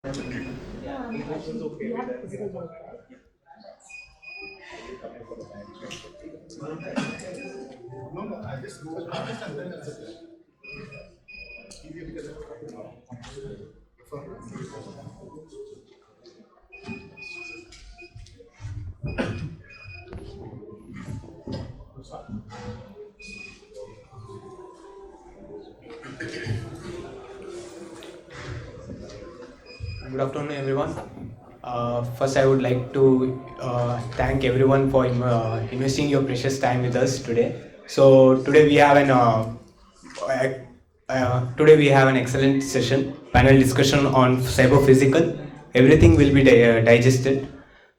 Yeah, we have physical work, right? No, no, I just go first and then it's easier because Good afternoon, everyone. First, I would like to thank everyone for investing your precious time with us today. So today we have an excellent session, panel discussion on cyberphysical. Everything will be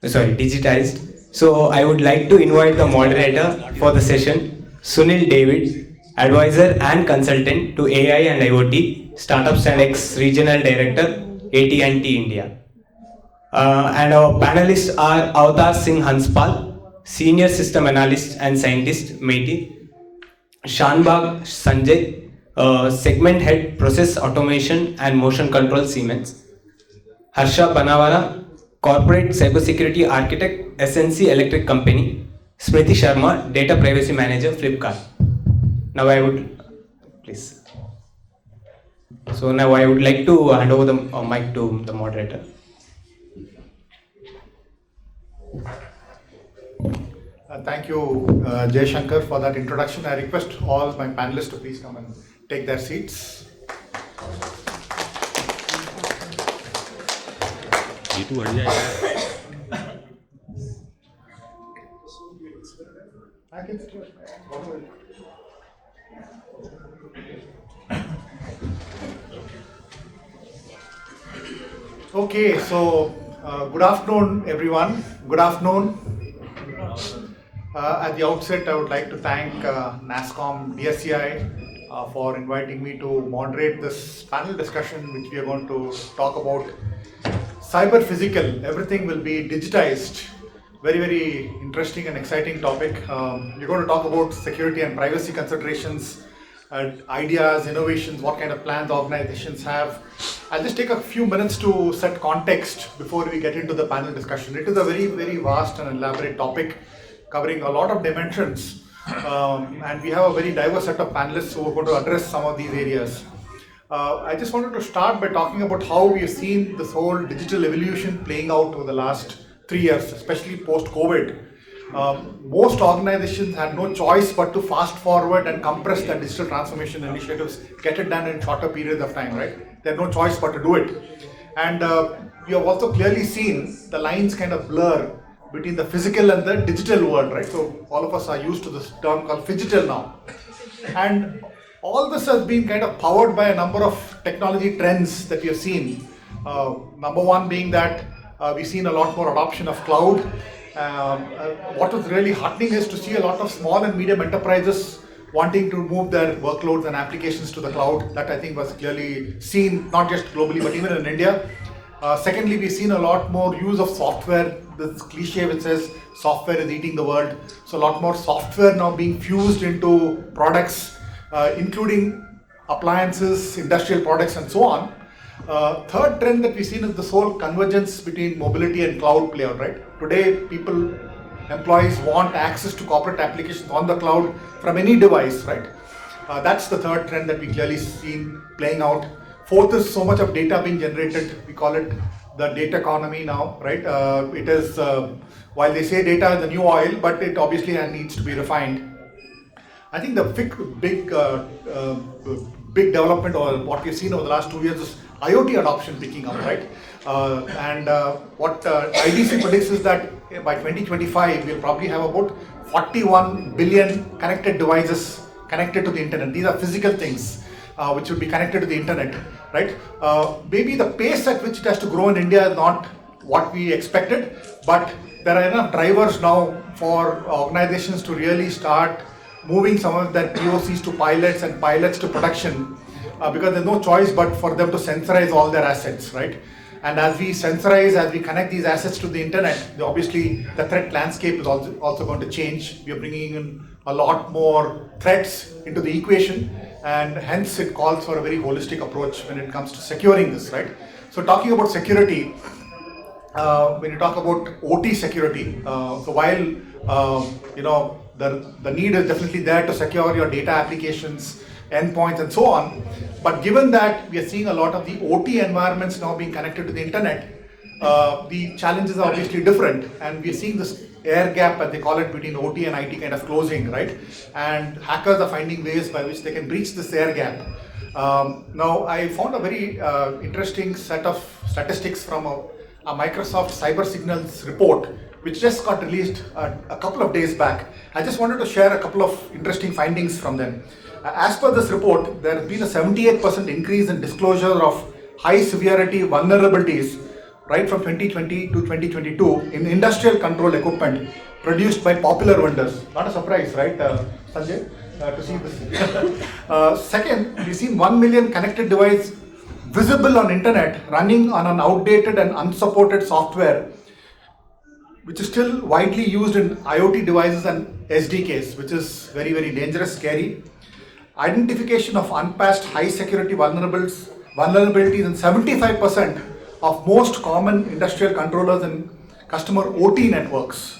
digitized. So I would like to invite the moderator for the session, Sunil David, advisor and consultant to AI and IoT, Startups and ex-regional director, AT&T India. And our panelists are Avatar Singh Hanspal, Senior System Analyst and Scientist, MIT, Shanbag Sanjay, Segment Head, Process Automation and Motion Control, Siemens, Harsha Banawara, Corporate Cybersecurity Architect, SNC Electric Company, Smriti Sharma, Data Privacy Manager, Flipkart. Now I would, please. So now I would like to hand over the mic to the moderator. thank you, Jay Shankar, for that introduction. I request all my panelists to please come and take their seats. I can sit here. Okay, so good afternoon, everyone. Good afternoon. At the outset, I would like to thank NASSCOM DSCI for inviting me to moderate this panel discussion, which we are going to talk about cyberphysical. Everything will be digitized. Very, very interesting and exciting topic. We're going to talk about security and privacy considerations, ideas, innovations, what kind of plans organizations have. I'll just take a few minutes to set context before we get into the panel discussion. It is a very, very vast and elaborate topic covering a lot of dimensions, and we have a very diverse set of panelists who are going to address some of these areas. I just wanted to start by talking about how we have seen this whole digital evolution playing out over the last 3 years, especially post-COVID. Most organizations had no choice but to fast forward and compress their digital transformation initiatives, get it done in shorter periods of time, right? They had no choice but to do it. And we have also clearly seen the lines kind of blur between the physical and the digital world, right? So all of us are used to this term called phygital now. And all this has been kind of powered by a number of technology trends that we have seen. Number one being that we've seen a lot more adoption of cloud. What was really heartening is to see a lot of small and medium enterprises wanting to move their workloads and applications to the cloud. That I think was clearly seen, not just globally, but even in India. Secondly, we've seen a lot more use of software. This cliche which says software is eating the world. So a lot more software now being fused into products, including appliances, industrial products, and so on. Third trend that we've seen is this whole convergence between mobility and cloud play out, right? Today, employees want access to corporate applications on the cloud from any device, right? That's the third trend that we clearly seen playing out. Fourth is so much of data being generated. We call it the data economy now, right? It is, while they say data is the new oil, but it obviously needs to be refined. I think the big development, or what we've seen over the last 2 years, is IoT adoption picking up, right? What IDC predicts is that by 2025, we'll probably have about 41 billion connected devices connected to the internet. These are physical things which will be connected to the internet, right? Maybe the pace at which it has to grow in India is not what we expected, but there are enough drivers now for organizations to really start moving some of their POCs to pilots and pilots to production, because there's no choice but for them to sensorize all their assets, right? And as we sensorize, as we connect these assets to the internet, obviously the threat landscape is also going to change. We are bringing in a lot more threats into the equation. and hence it calls for a very holistic approach when it comes to securing this, right? So talking about security, when you talk about OT security, so while the need is definitely there to secure your data applications, endpoints, and so on, but given that we are seeing a lot of the OT environments now being connected to the internet, the challenges are obviously different, and we are seeing this air gap, as they call it, between OT and IT kind of closing, right? And hackers are finding ways by which they can breach this air gap. Now, I found a very interesting set of statistics from a Microsoft Cyber Signals report, which just got released a couple of days back. I just wanted to share a couple of interesting findings from them. As per this report, there has been a 78% increase in disclosure of high severity vulnerabilities right from 2020 to 2022 in industrial control equipment produced by popular vendors. Not a surprise, right, Sanjay, to see this. Second, we've seen 1 million connected devices visible on internet running on an outdated and unsupported software, which is still widely used in IoT devices and SDKs, which is very, very dangerous, scary. Identification of unpatched high security vulnerabilities in 75% of most common industrial controllers and customer OT networks.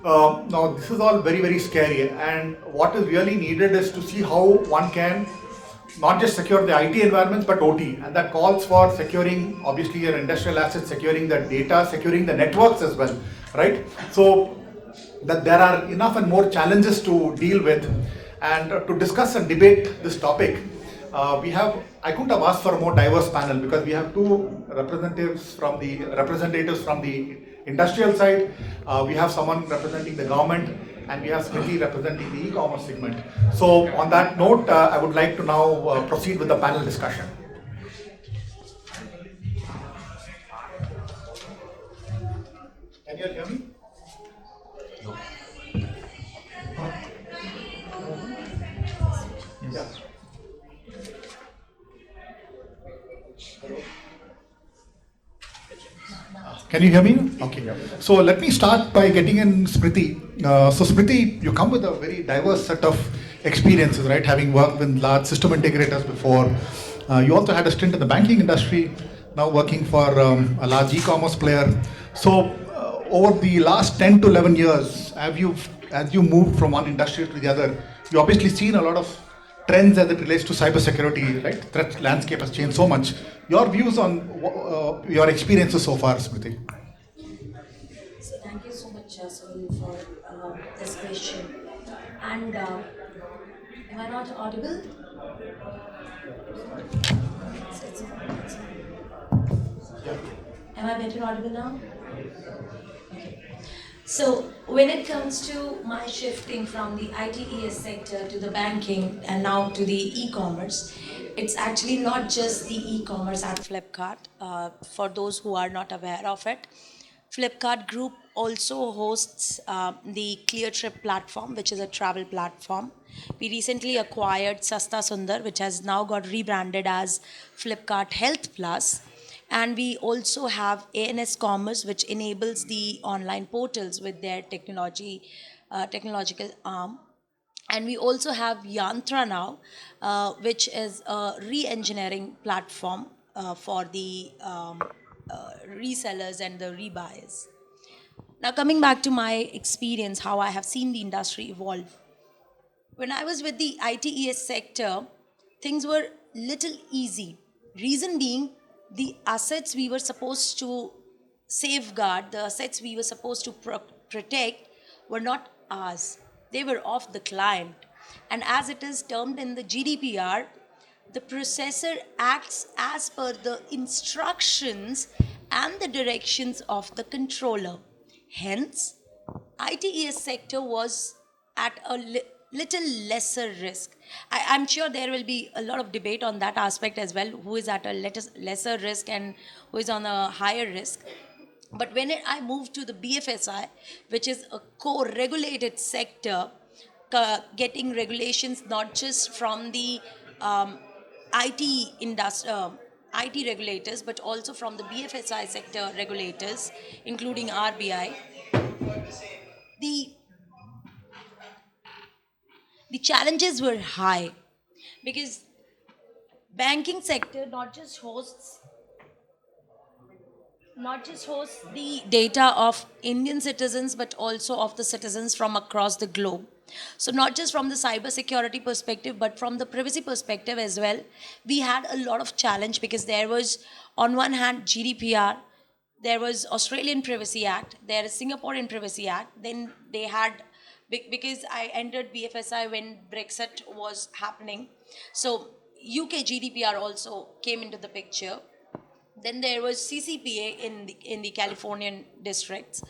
Now, this is all very, very scary, and what is really needed is to see how one can not just secure the IT environments but OT, and that calls for securing obviously your industrial assets, securing the data, securing the networks as well, right? So that there are enough and more challenges to deal with, and to discuss and debate this topic, I couldn't have asked for a more diverse panel, because we have two representatives from the industrial side, we have someone representing the government, and we have Smriti representing the e-commerce segment. So on that note, I would like to now proceed with the panel discussion. Can you hear me? No. Yes. Can you hear me? Okay. So let me start by getting in Smriti. So Smriti, you come with a very diverse set of experiences, right? Having worked with large system integrators before. You also had a stint in the banking industry, now working for a large e-commerce player. So over the last 10 to 11 years, as you moved from one industry to the other, you obviously seen a lot of trends as it relates to cybersecurity, right? Threat landscape has changed so much. Your views on your experiences so far, Smriti? So thank you so much, Sunil, for this question. And am I not audible? Am I better audible now? Okay. So when it comes to my shifting from the ITES sector to the banking and now to the e-commerce, it's actually not just the e-commerce at Flipkart. For those who are not aware of it, Flipkart Group also hosts the ClearTrip platform, which is a travel platform. We recently acquired Sasta Sundar, which has now got rebranded as Flipkart Health Plus. And we also have ANS Commerce, which enables the online portals with their technological arm. And we also have Yantra now, which is a re-engineering platform for the resellers and the rebuyers. Now, coming back to my experience, how I have seen the industry evolve. When I was with the ITES sector, things were little easy. Reason being, the assets we were supposed to safeguard, the assets we were supposed to protect were not ours. They were of the client. And as it is termed in the GDPR, the processor acts as per the instructions and the directions of the controller. Hence, ITES sector was at a little lesser risk. I'm sure there will be a lot of debate on that aspect as well, who is at a lesser risk and who is on a higher risk. But when I moved to the BFSI, which is a co-regulated sector, getting regulations not just from the IT industry, IT regulators, but also from the BFSI sector regulators, including RBI, the the challenges were high. because banking sector not just hosts the data of Indian citizens but also of the citizens from across the globe. So not just from the cyber security perspective but from the privacy perspective as well, we had a lot of challenge because there was on one hand GDPR, there was Australian Privacy Act, there is Singaporean Privacy Act, then they had because I entered BFSI when Brexit was happening. So UK GDPR also came into the picture. Then there was CCPA in the Californian districts.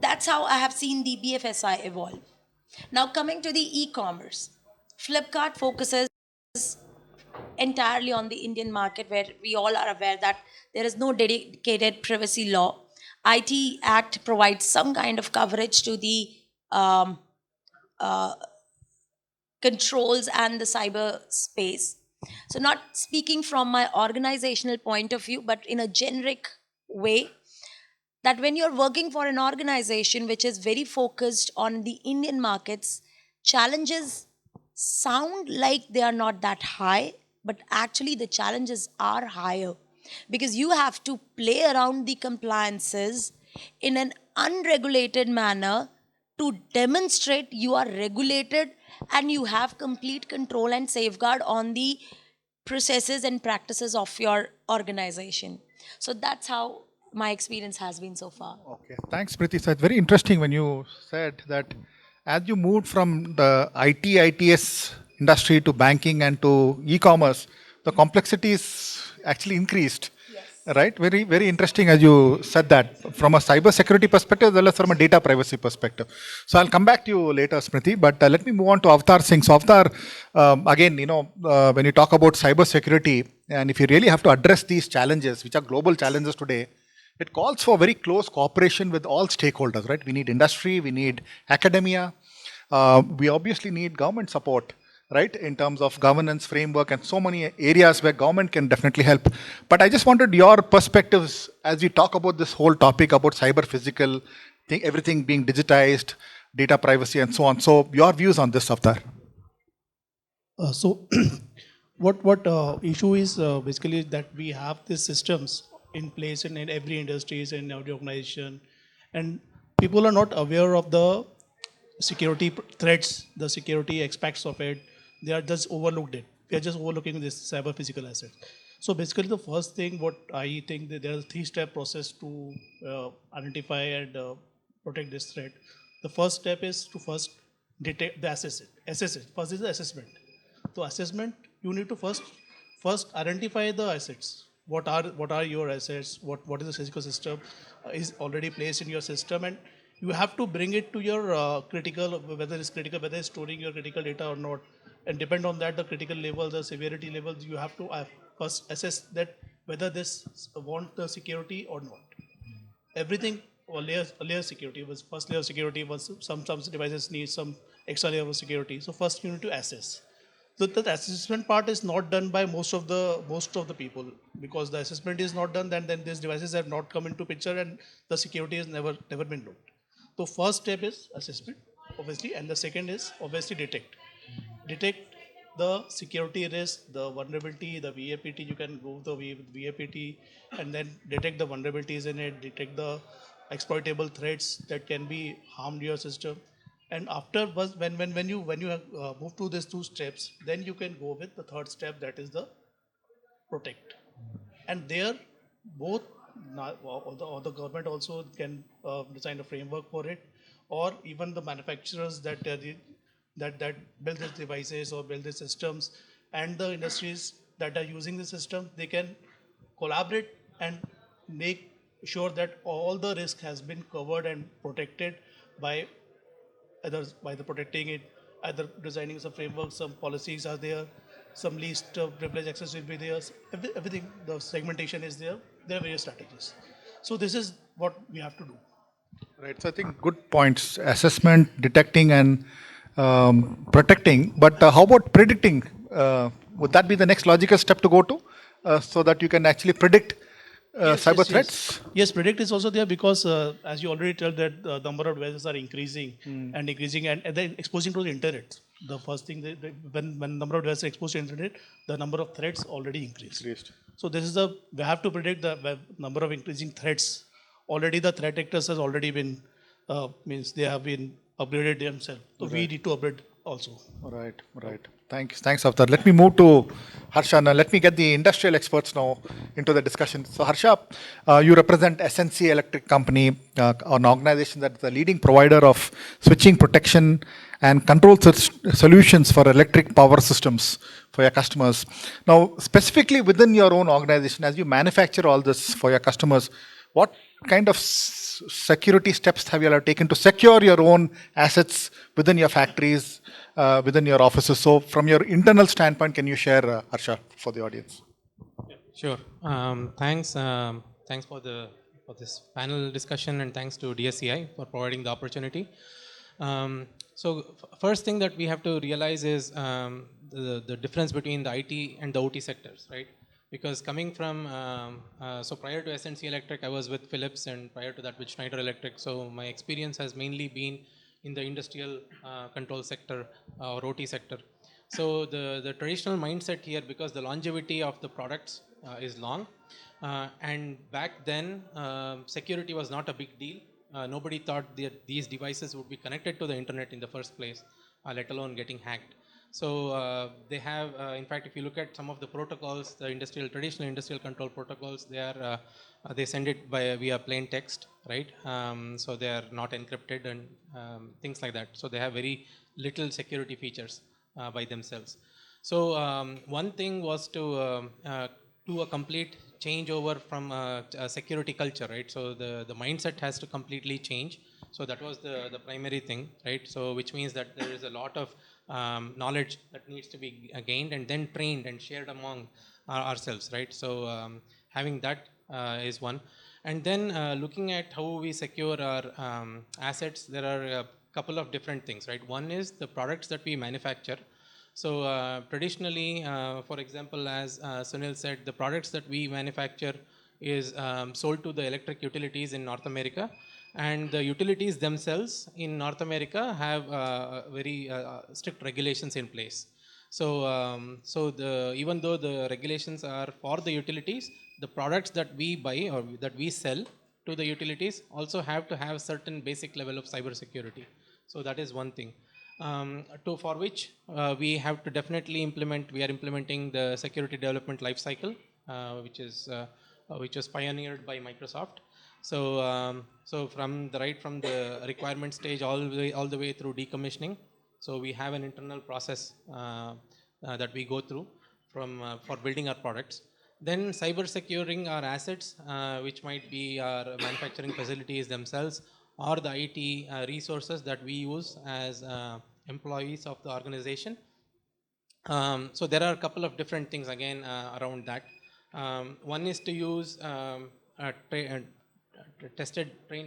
That's how I have seen the BFSI evolve. Now coming to the e-commerce, Flipkart focuses entirely on the Indian market, where we all are aware that there is no dedicated privacy law. IT Act provides some kind of coverage to the um, uh, controls and the cyber space. So, not speaking from my organizational point of view, but in a generic way, that when you're working for an organization which is very focused on the Indian markets, challenges sound like they are not that high, but actually the challenges are higher because you have to play around the compliances in an unregulated manner to demonstrate you are regulated and you have complete control and safeguard on the processes and practices of your organization. So that's how my experience has been so far. Okay, thanks, Priti. So it's very interesting when you said that as you moved from the ITS industry to banking and to e-commerce, the complexities actually increased. Right? Very, very interesting as you said that from a cyber security perspective as well as from a data privacy perspective. So I'll come back to you later, Smriti, but let me move on to Avtar Singh. So Avtar, again, when you talk about cyber security, and if you really have to address these challenges, which are global challenges today, it calls for very close cooperation with all stakeholders, right? We need industry, we need academia, we obviously need government support, right, in terms of governance framework and so many areas where government can definitely help. But I just wanted your perspectives as we talk about this whole topic about cyber physical, everything being digitized, data privacy and so on. So your views on this, Avtar? So what issue is basically that we have these systems in place in every industries in every organization, and people are not aware of the security threats, the security aspects of it. They are just overlooked it. They are just overlooking this cyber physical asset. So basically, the first thing what I think that there is a three-step process to identify and protect this threat. The first step is to first detect the assess it. Assess it. First is the assessment. So assessment, you need to first identify the assets. What are your assets? What is the physical system is already placed in your system, and you have to bring it to your critical, whether it's storing your critical data or not, and depend on that the critical level, the severity levels. You have to first assess that whether this want the security or not. Everything or layer security was first layer security was some devices need some extra layer of security. So first you need to assess. So the assessment part is not done by most of the people, because the assessment is not done, then these devices have not come into picture and the security has never been looked. So first step is assessment, obviously, and the second is obviously detect the security risk, the vulnerability, the VAPT. You can go the way with VAPT and then detect the vulnerabilities in it, detect the exploitable threats that can be harmed your system. And after when you have move to these two steps, then you can go with the third step, that is the protect. And there both or the government also can design a framework for it, or even the manufacturers that build these devices or build these systems, and the industries that are using the system, they can collaborate and make sure that all the risk has been covered and protected by either by the protecting it, either designing some framework, some policies are there, some least privilege access will be there, everything, the segmentation is there, there are various strategies. So this is what we have to do. Right. So I think good points. Assessment, detecting, and protecting. But how about predicting? Would that be the next logical step to go to, so that you can actually predict cyber threats? Yes, predict is also there because as you already told that the number of devices are increasing and increasing and then exposing to the internet. the first thing when number of devices exposed to internet, the number of threats already increased. So this is we have to predict the number of increasing threats. Already the threat actors has already been means they have been upgraded themselves. So we need to upgrade also. Right. Thanks, Avtar. Let me move to Harsha now. Let me get the industrial experts now into the discussion. So, Harsha, you represent SNC Electric Company, an organization that is the leading provider of switching protection and control solutions for electric power systems for your customers. Now, specifically within your own organization, as you manufacture all this for your customers, what kind of security steps have you all taken to secure your own assets within your factories, within your offices? So, from your internal standpoint, can you share, Harsha, for the audience? Sure. Thanks. Thanks for this panel discussion, and thanks to DSCI for providing the opportunity. First thing that we have to realize is the difference between the IT and the OT sectors, right? Because coming from prior to SNC Electric, I was with Philips, and prior to that with Schneider Electric. So my experience has mainly been in the industrial control sector or OT sector. So the traditional mindset here, because the longevity of the products is long, and back then security was not a big deal. Nobody thought that these devices would be connected to the internet in the first place, let alone getting hacked. So they have, in fact, if you look at some of the protocols, the traditional industrial control protocols, they send it via plain text, right? So they are not encrypted and things like that. So they have very little security features by themselves. So one thing was to do a complete changeover from a security culture, right? So the mindset has to completely change. So that was the primary thing, right? So which means that there is a lot of knowledge that needs to be gained and then trained and shared among ourselves, right? So having that is one. And then looking at how we secure our assets, there are a couple of different things, right? One is the products that we manufacture. So traditionally, for example, as Sunil said, the products that we manufacture is sold to the electric utilities in North America, and the utilities themselves in North America have very strict regulations in place. So, even though the regulations are for the utilities, the products that we buy or that we sell to the utilities also have to have certain basic level of cybersecurity. So that is one thing. For which we have to definitely we are implementing the security development lifecycle, which was pioneered by Microsoft. So from the requirement stage all the way through decommissioning. So we have an internal process that we go through for building our products. Then cyber securing our assets, which might be our manufacturing facilities themselves, or the IT resources that we use as employees of the organization. So there are a couple of different things again around that. One is to use trained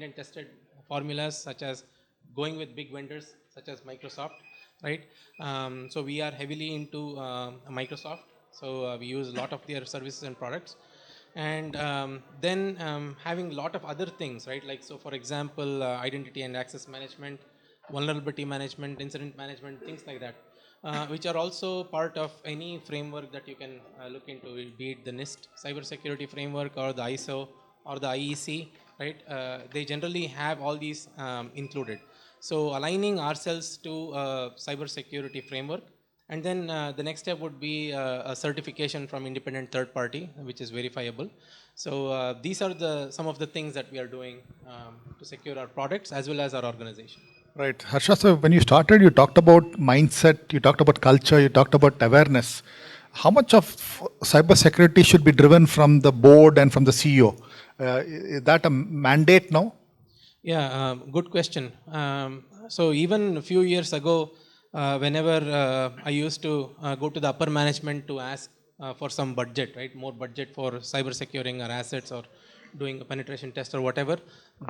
and tested formulas, such as going with big vendors such as Microsoft, right? So we are heavily into Microsoft. So we use a lot of their services and products. And then having a lot of other things, right? Like, so for example, identity and access management, vulnerability management, incident management, things like that, which are also part of any framework that you can look into, be it the NIST cybersecurity framework or the ISO or the IEC, right? They generally have all these included. So aligning ourselves to a cybersecurity framework. And then the next step would be a certification from independent third party, which is verifiable. So these are some of the things that we are doing to secure our products as well as our organization. Right. Harsha, so when you started, you talked about mindset, you talked about culture, you talked about awareness. How much of cybersecurity should be driven from the board and from the CEO? Is that a mandate now? Yeah, good question. So even a few years ago, whenever I used to go to the upper management to ask for some budget, right, more budget for cyber securing our assets or doing a penetration test or whatever,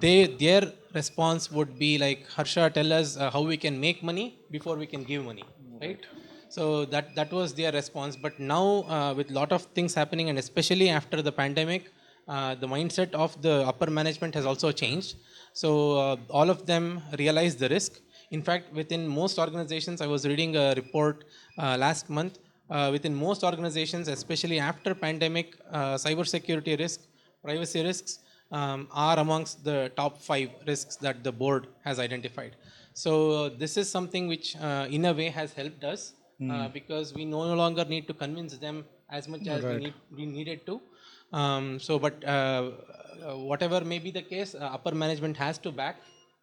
their response would be like, Harsha, tell us how we can make money before we can give money, right? So that was their response. But now with a lot of things happening, and especially after the pandemic, the mindset of the upper management has also changed. So all of them realize the risk. In fact, within most organizations, I was reading a report last month. Within most organizations, especially after pandemic, cybersecurity risk, privacy risks are amongst the top 5 risks that the board has identified. So this is something which, in a way, has helped us because we no longer need to convince them as much as we needed to. Whatever may be the case, upper management has to back,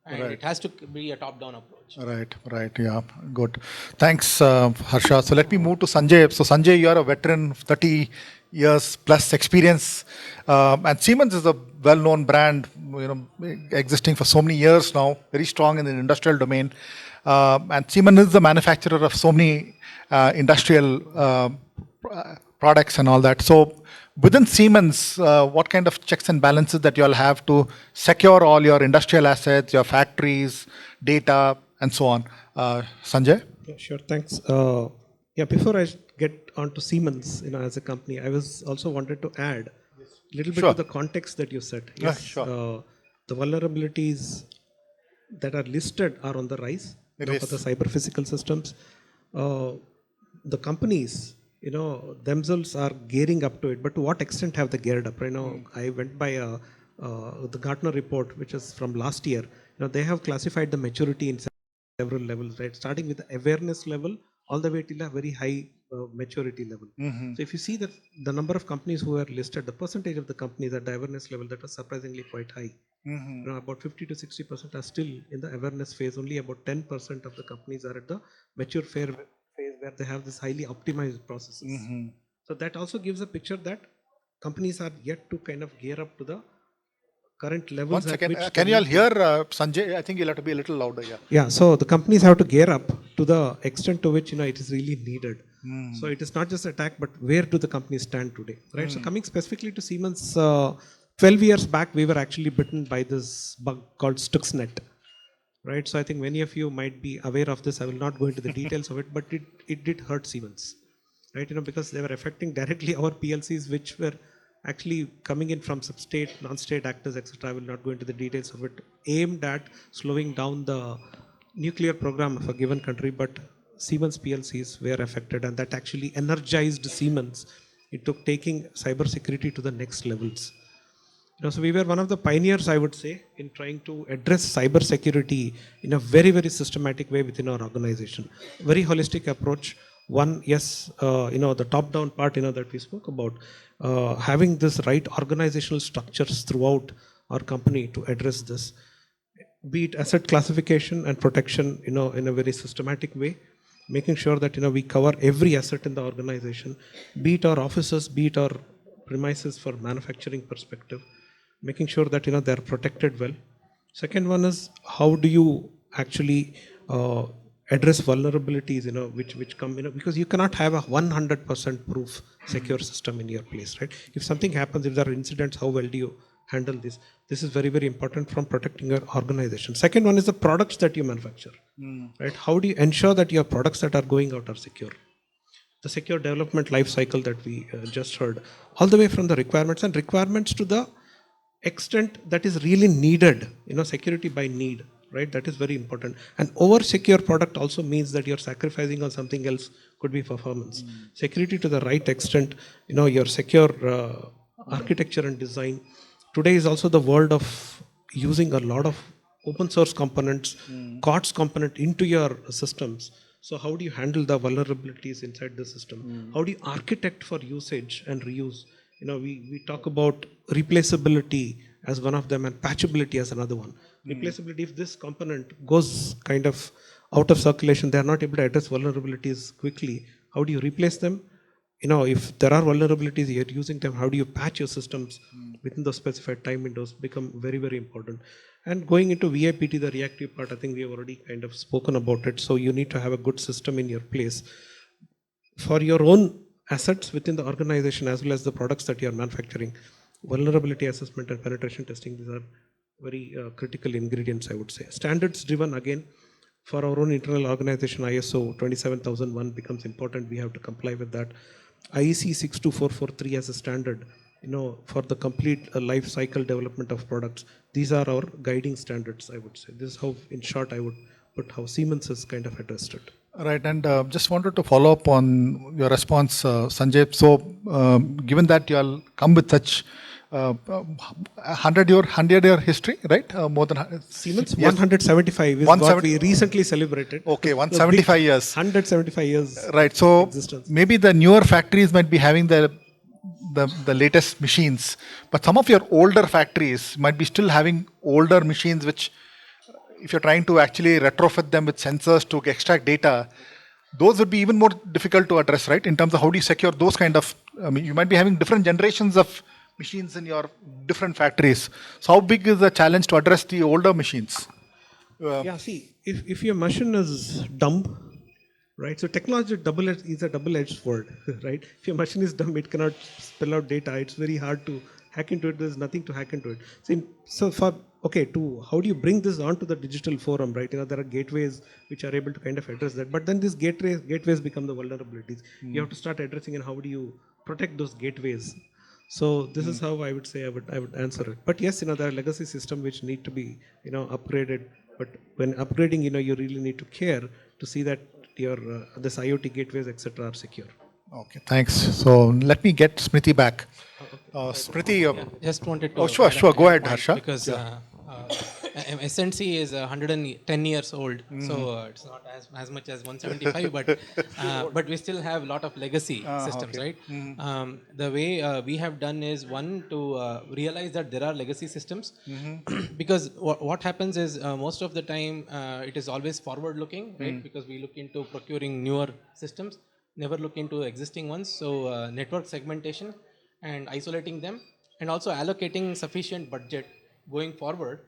and it has to be a top-down approach. Right. Yeah, good. Thanks, Harsha. So let me move to Sanjay. So Sanjay, you are a veteran, 30 years plus experience, and Siemens is a well-known brand, existing for so many years now, very strong in the industrial domain. And Siemens is the manufacturer of so many industrial products and all that. So within Siemens, what kind of checks and balances that you all have to secure all your industrial assets, your factories, data, and so on? Sanjay? Yeah, sure. Thanks. Before I get onto Siemens, as a company, I was also wanted to add a little bit to the context that you said. Yes, sure. The vulnerabilities that are listed are on the rise for the cyber-physical systems. The companies, themselves are gearing up to it, but to what extent have they geared up? I went by the Gartner report, which is from last year. They have classified the maturity in several levels, right? Starting with the awareness level all the way till a very high maturity level. So if you see that the number of companies who are listed, the percentage of the companies at the awareness level, that was surprisingly quite high. About 50 to 60% are still in the awareness phase. Only about 10% of the companies are at the mature phase where they have this highly optimized processes. So that also gives a picture that companies are yet to kind of gear up to the current levels. 1 second. Can you all hear Sanjay? I think you'll have to be a little louder. Yeah. So the companies have to gear up to the extent to which it is really needed. So it is not just attack, but where do the companies stand today, right? So coming specifically to Siemens, 12 years back we were actually bitten by this bug called Stuxnet, right? So I think many of you might be aware of this. I will not go into the details of it, but it did hurt Siemens, right? Because they were affecting directly our PLCs, which were actually coming in from some state, non-state actors, etc. I will not go into the details of it, aimed at slowing down the nuclear program of a given country, but Siemens PLCs were affected, and that actually energized Siemens into taking cybersecurity to the next levels. So we were one of the pioneers, I would say, in trying to address cybersecurity in a very, very systematic way within our organization. Very holistic approach. One, yes, the top-down part, that we spoke about, having this right organizational structures throughout our company to address this, be it asset classification and protection, in a very systematic way, making sure that, we cover every asset in the organization, be it our offices, be it our premises for manufacturing perspective, making sure that, they are protected well. Second one is, how do you actually address vulnerabilities, which come, because you cannot have a 100% proof secure system in your place, right? If something happens, if there are incidents, how well do you handle this? This is very, very important from protecting your organization. Second one is the products that you manufacture, right? How do you ensure that your products that are going out are secure? The secure development life cycle that we just heard, all the way from the requirements to the extent that is really needed, security by need, right? That is very important. And over secure product also means that you're sacrificing on something else, could be performance. Security to the right extent, your secure architecture and design. Today is also the world of using a lot of open source components, COTS component into your systems. So how do you handle the vulnerabilities inside the system? How do you architect for usage and reuse? We talk about replaceability as one of them and patchability as another one. Replaceability, if this component goes kind of out of circulation, they are not able to address vulnerabilities quickly. How do you replace them? If there are vulnerabilities, you're using them, how do you patch your systems within the specified time windows become very, very important. And going into VIPT, the reactive part, I think we have already kind of spoken about it. So you need to have a good system in your place for your own assets within the organization as well as the products that you are manufacturing. Vulnerability assessment and penetration testing, these are very critical ingredients, I would say. Standards driven, again, for our own internal organization, ISO 27001 becomes important. We have to comply with that. IEC 62443 as a standard, for the complete life cycle development of products. These are our guiding standards, I would say. This is how, in short, I would but how Siemens has kind of addressed it. Right, and just wanted to follow up on your response, Sanjay. So, given that you all come with such 100-year history, right? More than Siemens yes. 175 is what we recently celebrated. Okay, 175 years. 175 years. Right. So existence. maybe the newer factories might be having the latest machines, but some of your older factories might be still having older machines, which if you're trying to actually retrofit them with sensors to extract data, those would be even more difficult to address, right? In terms of how do you secure those kind of, I mean, you might be having different generations of machines in your different factories. So how big is the challenge to address the older machines? Yeah, see, if your machine is dumb, right? So technology is a double-edged sword, right? If your machine is dumb, it cannot spell out data. It's very hard to hack into it. There's nothing to hack into it. So how do you bring this onto the digital forum, right? There are gateways which are able to kind of address that. But then these gateways become the vulnerabilities. You have to start addressing, and how do you protect those gateways? So this is how I would say I would answer it. But yes, there are legacy systems which need to be upgraded. But when upgrading, you really need to care to see that your this IoT gateways etc. are secure. Okay, thanks. So let me get Smriti back. Smriti, Just wanted to. oh, sure. Go ahead, Harsha. Because SNC is 110 years old, so it's not as much as 175, but we still have a lot of legacy systems, okay. right? The way we have done is one to realize that there are legacy systems, because what happens is most of the time it is always forward-looking, right? Because we look into procuring newer systems, never look into existing ones. So network segmentation and isolating them, and also allocating sufficient budget going forward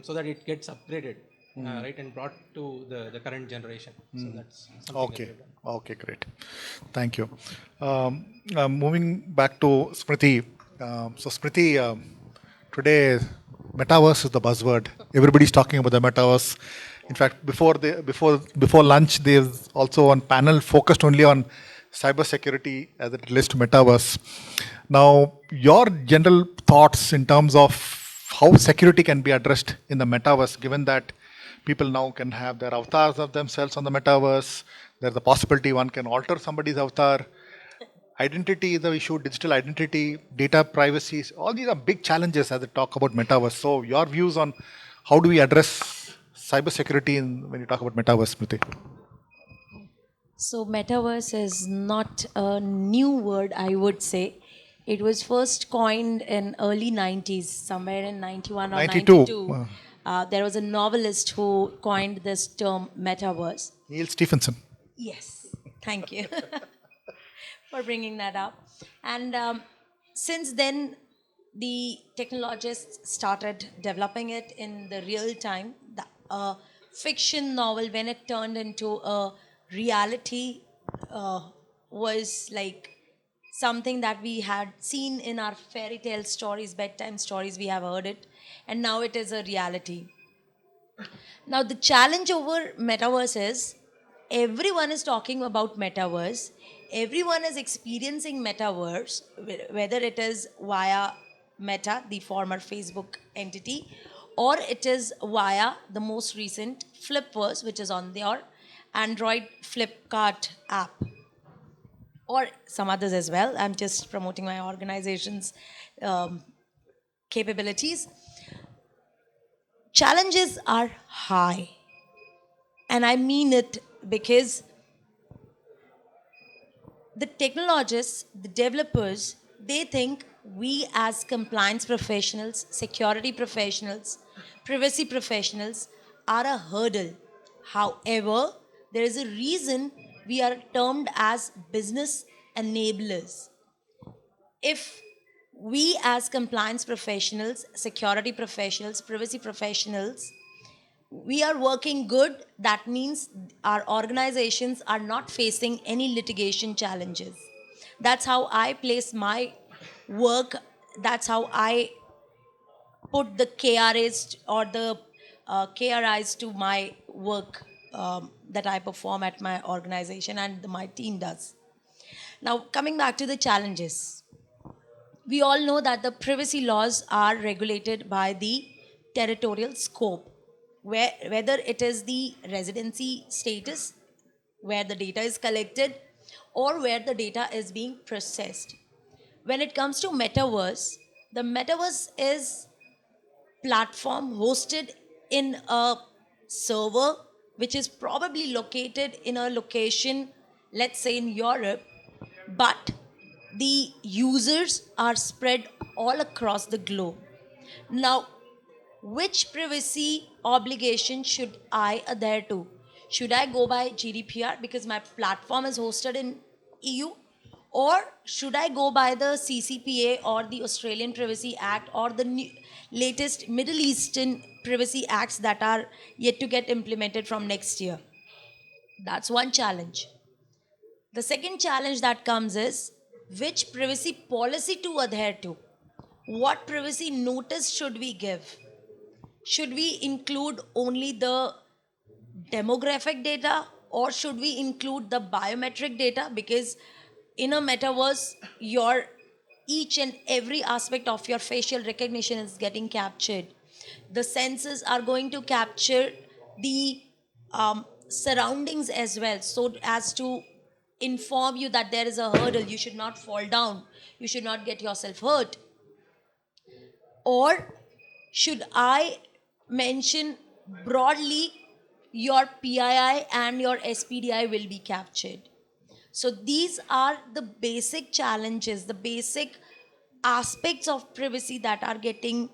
so that it gets upgraded, right, and brought to the current generation. So that's something Okay. that we've done. Okay, great. Thank you. Moving back to Smriti. So Smriti, today metaverse is the buzzword. Everybody's talking about the metaverse. In fact, before lunch, there's also one panel focused only on cybersecurity as it relates to metaverse. Now, your general thoughts in terms of how security can be addressed in the metaverse, given that people now can have their avatars of themselves on the metaverse. There's a possibility one can alter somebody's avatar. Identity is the issue, digital identity, data privacy. All these are big challenges as we talk about metaverse. So your views on how do we address cybersecurity when you talk about metaverse, Smriti? So, metaverse is not a new word, I would say. It was first coined in early 90s, somewhere in 91 or 92. 92. There was a novelist who coined this term metaverse. Neil Stephenson. Yes, thank you for bringing that up. And since then, the technologists started developing it in the real time. The fiction novel, when it turned into a reality, was like something that we had seen in our fairy tale stories, bedtime stories, we have heard it, and now it is a reality. Now, the challenge over metaverse is everyone is talking about metaverse, everyone is experiencing metaverse, whether it is via Meta, the former Facebook entity, or it is via the most recent Flipverse, which is on your Android Flipkart app, or some others as well. I'm just promoting my organization's capabilities. Challenges are high. And I mean it, because the technologists, the developers, they think we as compliance professionals, security professionals, privacy professionals are a hurdle. However, there is a reason we are termed as business enablers. If we as compliance professionals, security professionals, privacy professionals, we are working good, that means our organizations are not facing any litigation challenges. That's how I place my work. That's how I put the KRAs or the KRIs to my work that I perform at my organization and my team does. Now, coming back to the challenges, we all know that the privacy laws are regulated by the territorial scope. whether it is the residency status where the data is collected or where the data is being processed. When it comes to metaverse, the metaverse is platform hosted in a server which is probably located in a location, let's say in Europe, but the users are spread all across the globe. Now, which privacy obligation should I adhere to? Should I go by GDPR because my platform is hosted in EU? Or should I go by the CCPA or the Australian Privacy Act or the latest Middle Eastern Privacy Acts that are yet to get implemented from next year? That's one challenge. The second challenge that comes is which privacy policy to adhere to? What privacy notice should we give? Should we include only the demographic data or should we include the biometric data? Because in a metaverse, your each and every aspect of your facial recognition is getting captured. The senses are going to capture the surroundings as well, so as to inform you that there is a hurdle, you should not fall down, you should not get yourself hurt. Or should I mention broadly your PII and your SPDI will be captured? So these are the basic challenges, the basic aspects of privacy that are getting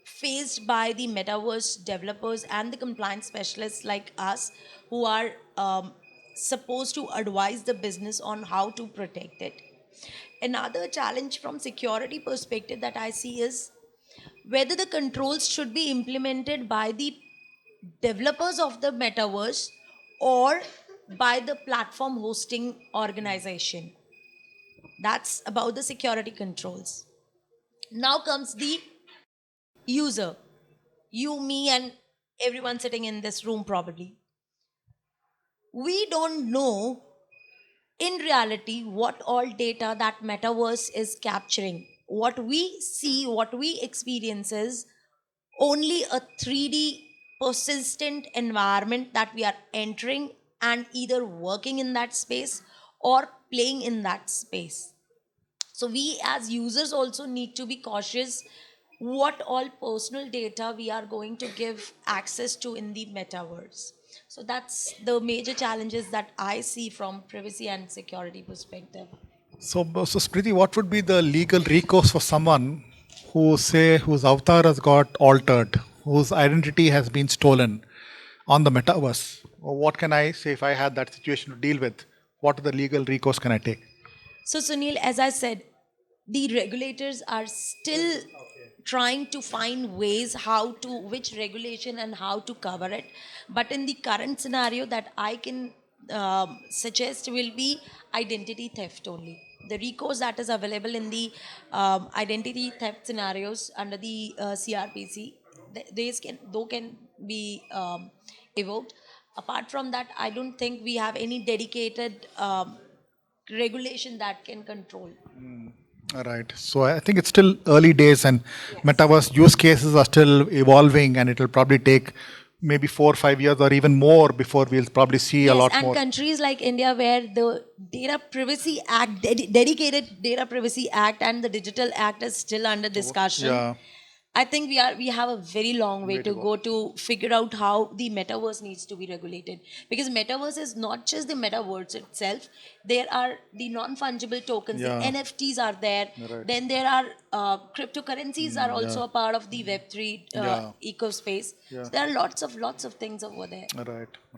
faced by the metaverse developers and the compliance specialists like us who are supposed to advise the business on how to protect it. Another challenge from security perspective that I see is whether the controls should be implemented by the developers of the metaverse or by the platform hosting organization. That's about the security controls. Now comes the user. You, me, and everyone sitting in this room probably. We don't know in reality what all data that metaverse is capturing. What we see, what we experience is only a 3D persistent environment that we are entering and either working in that space or playing in that space. So we as users also need to be cautious what all personal data we are going to give access to in the metaverse. So that's the major challenges that I see from privacy and security perspective. So Smriti, what would be the legal recourse for someone whose avatar has got altered, whose identity has been stolen on the metaverse? What can I say if I had that situation to deal with? What are the legal recourse can I take? So, Sunil, as I said, the regulators are still trying to find ways how to, which regulation and how to cover it. But in the current scenario that I can suggest will be identity theft only. The recourse that is available in the identity theft scenarios under the CRPC, these can be evoked. Apart from that, I don't think we have any dedicated regulation that can control. All right. So I think it's still early days and metaverse use cases are still evolving and it will probably take maybe 4 or 5 years or even more before we'll probably see a lot and more. countries like India where the Data Privacy Act, dedicated Data Privacy Act and the Digital Act is still under discussion. Yeah. I think we have a very long way to go to figure out how the metaverse needs to be regulated. Because metaverse is not just the metaverse itself. There are the non-fungible tokens, Yeah. the NFTs are there. Right. Then there are cryptocurrencies are also a part of the Web3 ecospace. Yeah. So there are lots of things over there.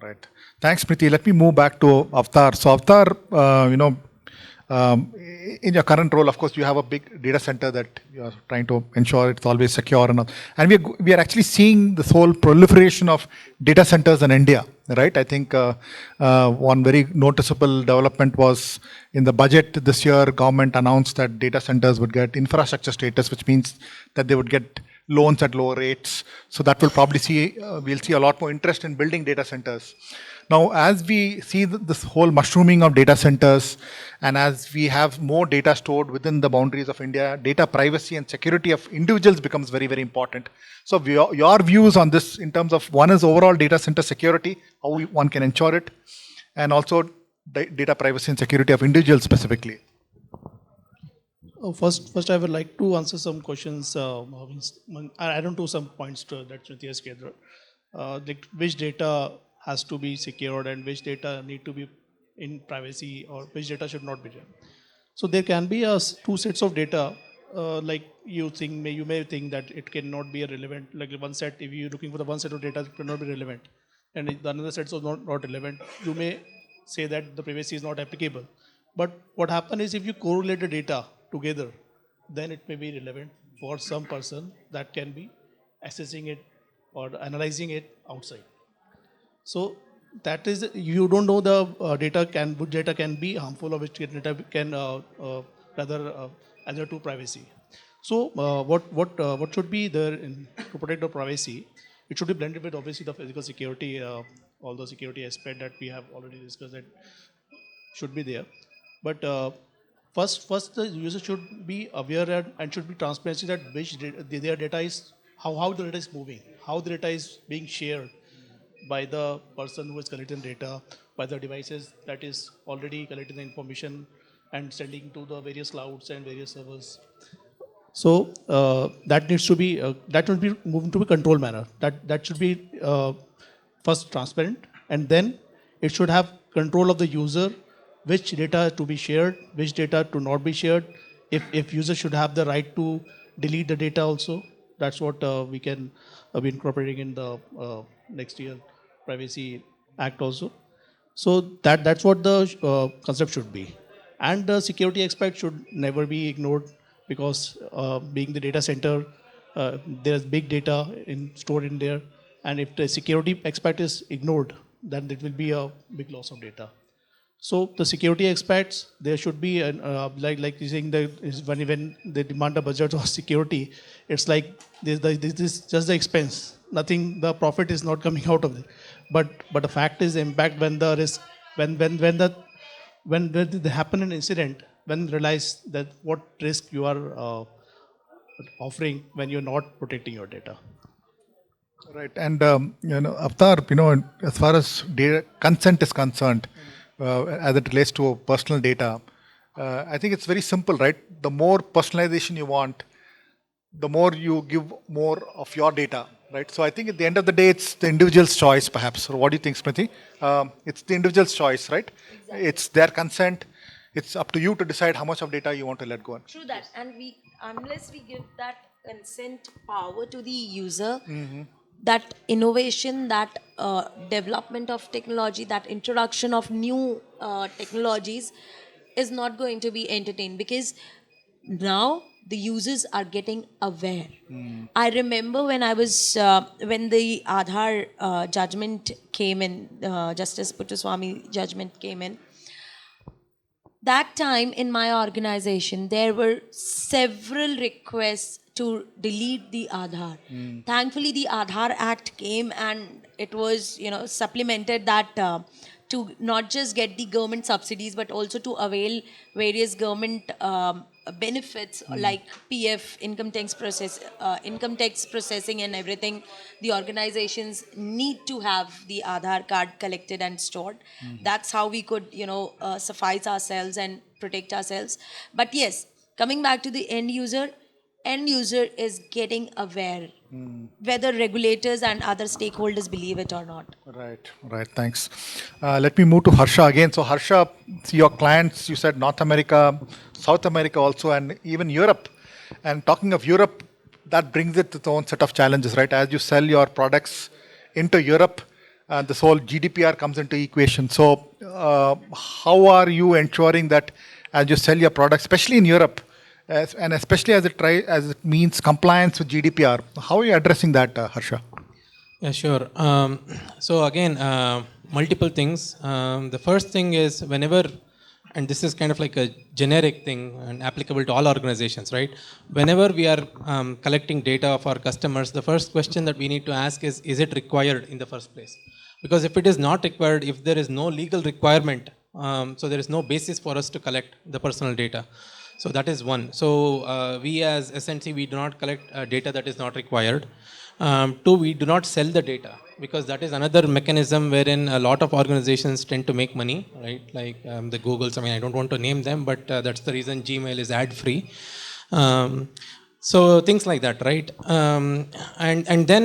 Right. Thanks, Priti. Let me move back to Avatar. So Avatar, in your current role, of course, you have a big data center that you are trying to ensure it's always secure and all. And we are actually seeing this whole proliferation of data centers in India, right? I think one very noticeable development was in the budget this year, government announced that data centers would get infrastructure status, which means that they would get loans at lower rates. So that will probably we'll see a lot more interest in building data centers. Now, as we see this whole mushrooming of data centers, and as we have more data stored within the boundaries of India, data privacy and security of individuals becomes very, very important. So your views on this in terms of, one is overall data center security, how one can ensure it, and also data privacy and security of individuals specifically. First, I would like to answer some questions. I don't do some points to that Nitya's gathered. Like which data has to be secured and which data need to be in privacy or which data should not be there. So there can be two sets of data. Like you may think that it cannot be relevant. Like one set, if you're looking for the one set of data, it cannot be relevant, and if the another set is not relevant, you may say that the privacy is not applicable. But what happens is if you correlate the data together, then it may be relevant for some person that can be accessing it or analyzing it outside. So that is, you don't know the which data can be harmful or which data can adhere to privacy. So what should be there to protect the privacy? It should be blended with obviously the physical security, all the security aspect that we have already discussed that should be there. But first the user should be aware and should be transparency that which their data is, how the data is moving, how the data is being shared by the person who is collecting data, by the devices that is already collecting the information and sending to the various clouds and various servers. So that needs to be that will be moving to a controlled manner. That should be first transparent, and then it should have control of the user, which data to be shared, which data to not be shared. If user should have the right to delete the data also, that's what we can be incorporating in the next year Privacy Act also. So that's what the concept should be. And the security aspect should never be ignored because being the data center, there's big data stored in there. And if the security aspect is ignored, then it will be a big loss of data. So the security aspects, there should be like you're saying that when they demand a budget of security, it's like this is just the expense. Nothing, the profit is not coming out of it. But the fact is, the impact when the risk, when they happen an incident, when realize that what risk you are offering when you're not protecting your data. Right, and Avtar, as far as data consent is concerned, as it relates to personal data, I think it's very simple, right? The more personalization you want, the more you give more of your data, right? So I think at the end of the day, it's the individual's choice, perhaps. Or what do you think, Smriti? It's the individual's choice, right? Exactly. It's their consent. It's up to you to decide how much of data you want to let go on. True that, and unless we give that consent power to the user, that innovation, that development of technology, that introduction of new technologies is not going to be entertained, because now the users are getting aware. I remember when I was when the Aadhaar judgment came in, Justice Puttaswamy judgment came in. That time in my organization, there were several requests to delete the Aadhaar. Thankfully, the Aadhaar Act came and it was, supplemented that to not just get the government subsidies, but also to avail various government benefits like PF, income tax processing and everything. The organizations need to have the Aadhaar card collected and stored. That's how we could, suffice ourselves and protect ourselves. But yes, coming back to the end user is getting aware, whether regulators and other stakeholders believe it or not. Right. Thanks. Let me move to Harsha again. So Harsha, your clients, you said North America, South America also, and even Europe. And talking of Europe, that brings it to its own set of challenges, right? As you sell your products into Europe, this whole GDPR comes into equation. So how are you ensuring that as you sell your products, especially in Europe, and especially as it means compliance with GDPR, how are you addressing that, Harsha? Yeah, sure. So again, multiple things. The first thing is whenever and this is kind of like a generic thing and applicable to all organizations, right? Whenever we are collecting data of our customers, the first question that we need to ask is it required in the first place? Because if it is not required, if there is no legal requirement, so there is no basis for us to collect the personal data. So that is one. So we as SNC, we do not collect data that is not required. Two, we do not sell the data, because that is another mechanism wherein a lot of organizations tend to make money, right? Like the Googles, I mean, I don't want to name them, but that's the reason Gmail is ad-free. So things like that, right? And then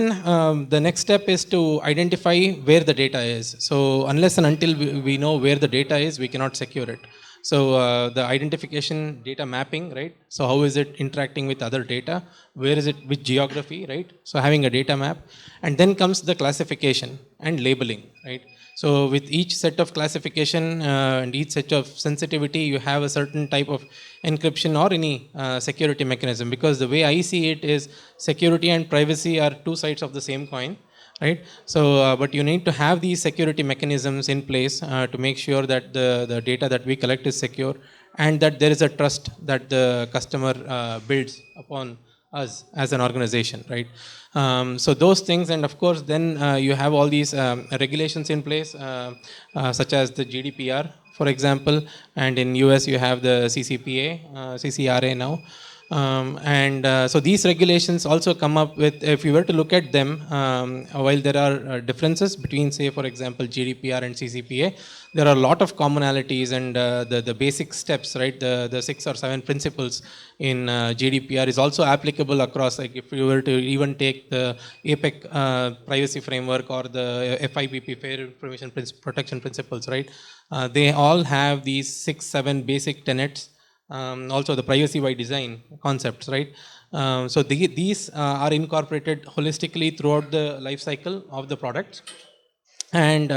the next step is to identify where the data is. So unless and until we know where the data is, we cannot secure it. So the identification, data mapping, right? So how is it interacting with other data? Where is it, which geography, right? So having a data map. And then comes the classification and labeling, right? So with each set of classification and each set of sensitivity, you have a certain type of encryption or any security mechanism. Because the way I see it is, security and privacy are two sides of the same coin, right? So, but you need to have these security mechanisms in place to make sure that the data that we collect is secure, and that there is a trust that the customer builds upon us as an organization, right? So those things, and of course then you have all these regulations in place, such as the GDPR, for example, and in US you have the CCRA now. So these regulations also come up with, if you were to look at them, while there are differences between, say, for example, GDPR and CCPA, there are a lot of commonalities, and the basic steps, right, the 6 or 7 principles in GDPR is also applicable across. Like if you were to even take the APEC privacy framework or the FIPP, Fair Information Protection Principles, right, they all have these 6, 7 basic tenets. Also the privacy by design concepts, right? So these are incorporated holistically throughout the life cycle of the product, and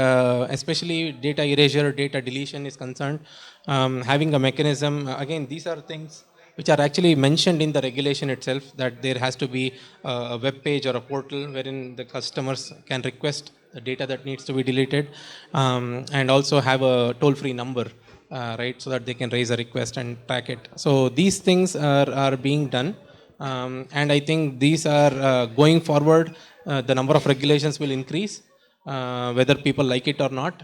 especially data erasure, data deletion is concerned, having a mechanism. Again, these are things which are actually mentioned in the regulation itself, that there has to be a web page or a portal wherein the customers can request the data that needs to be deleted, and also have a toll-free number, right, so that they can raise a request and track it. So these things are being done, and I think these are going forward. The number of regulations will increase, whether people like it or not.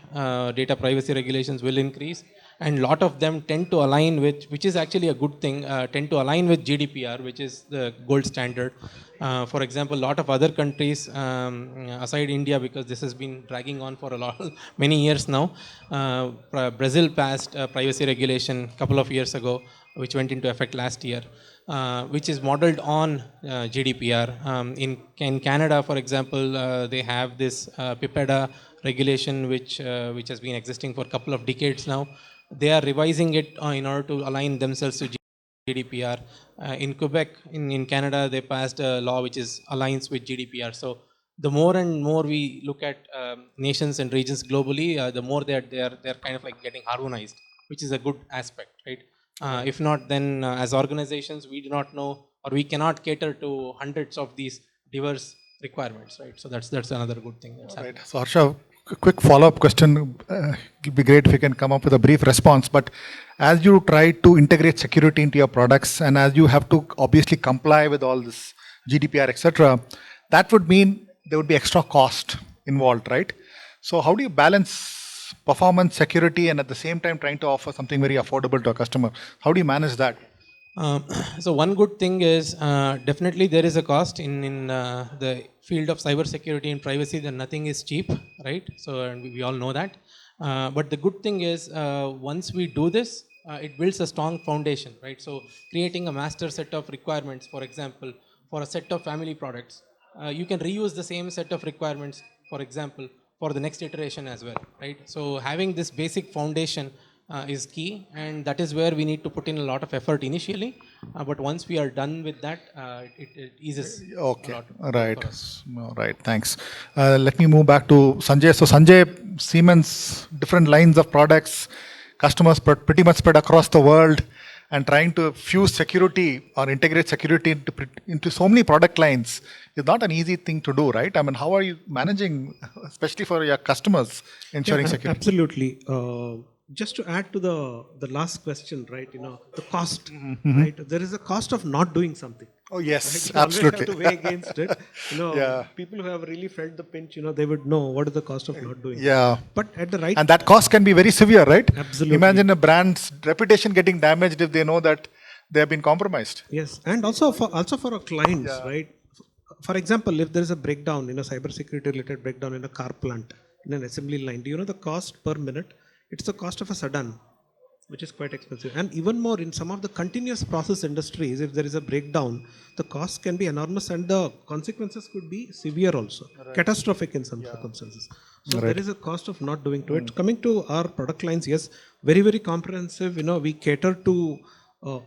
Data privacy regulations will increase, and a lot of them tend to align with, which is actually a good thing, tend to align with GDPR, which is the gold standard. For example, a lot of other countries, aside India, because this has been dragging on for many years now, Brazil passed a privacy regulation a couple of years ago, which went into effect last year, which is modeled on GDPR. In Canada, for example, they have this PIPEDA regulation, which has been existing for a couple of decades now. They are revising it in order to align themselves to GDPR. In Quebec, in Canada, they passed a law which is aligns with GDPR. So the more and more we look at nations and regions globally, the more they're kind of like getting harmonized, which is a good aspect, right? If not, then as organizations, we do not know, or we cannot cater to hundreds of these diverse requirements, right? So that's another good thing that's happening. Right. So Harsha, a quick follow-up question. It'd be great if you can come up with a brief response. But as you try to integrate security into your products, and as you have to obviously comply with all this GDPR, etc., that would mean there would be extra cost involved, right? So how do you balance performance, security, and at the same time trying to offer something very affordable to a customer? How do you manage that? So one good thing is, definitely there is a cost in the field of cybersecurity and privacy. That nothing is cheap, right? So and we all know that. But the good thing is, once we do this, it builds a strong foundation, right? So creating a master set of requirements, for example, for a set of family products, you can reuse the same set of requirements, for example, for the next iteration as well, right? So having this basic foundation is key, and that is where we need to put in a lot of effort initially. But once we are done with that, it eases Okay. a lot. Right. For us. Right. Thanks. Let me move back to Sanjay. So Sanjay, Siemens, different lines of products, customers pretty much spread across the world, and trying to fuse security or integrate security into so many product lines is not an easy thing to do, right? I mean, how are you managing, especially for your customers, ensuring security? Absolutely. just to add to the last question, right? The cost, right? There is a cost of not doing something. Oh, Right? yes, You always have absolutely. to weigh against it. Yeah. People who have really felt the pinch, they would know what is the cost of not doing. Yeah. But at the right, And that cost can be very severe, right? Absolutely. Imagine a brand's reputation getting damaged if they know that they have been compromised. yes, and also for our clients, Yeah. right? For example, if there is a breakdown, cybersecurity related breakdown in a car plant, in an assembly line, do you know the cost per minute? It's the cost of a sedan, which is quite expensive. And even more in some of the continuous process industries, if there is a breakdown, the cost can be enormous and the consequences could be severe also, catastrophic in some circumstances. So there is a cost of not doing to it. Coming to our product lines, yes, very, very comprehensive. We cater to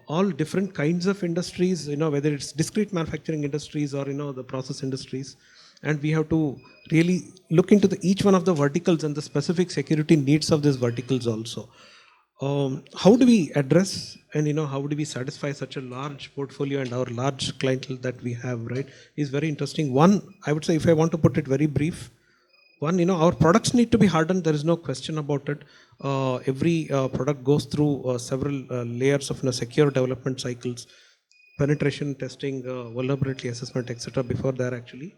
all different kinds of industries, whether it's discrete manufacturing industries or, the process industries. And we have to really look into each one of the verticals and the specific security needs of these verticals also. How do we address and how do we satisfy such a large portfolio and our large clientele that we have, right, is very interesting. One, I would say, if I want to put it very brief, one, our products need to be hardened. There is no question about it. Every product goes through several layers of secure development cycles, penetration testing, vulnerability assessment, etc., before they are actually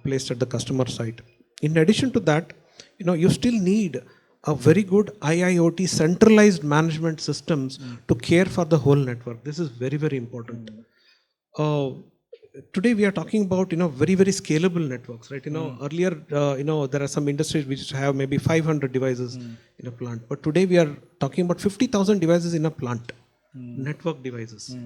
placed at the customer site. In addition to that, you still need a very good IIoT centralized management systems to care for the whole network. This is very, very important. Uh, Today we are talking about very, very scalable networks, right? Earlier there are some industries which have maybe 500 devices in a plant, but today we are talking about 50,000 devices in a plant, network devices.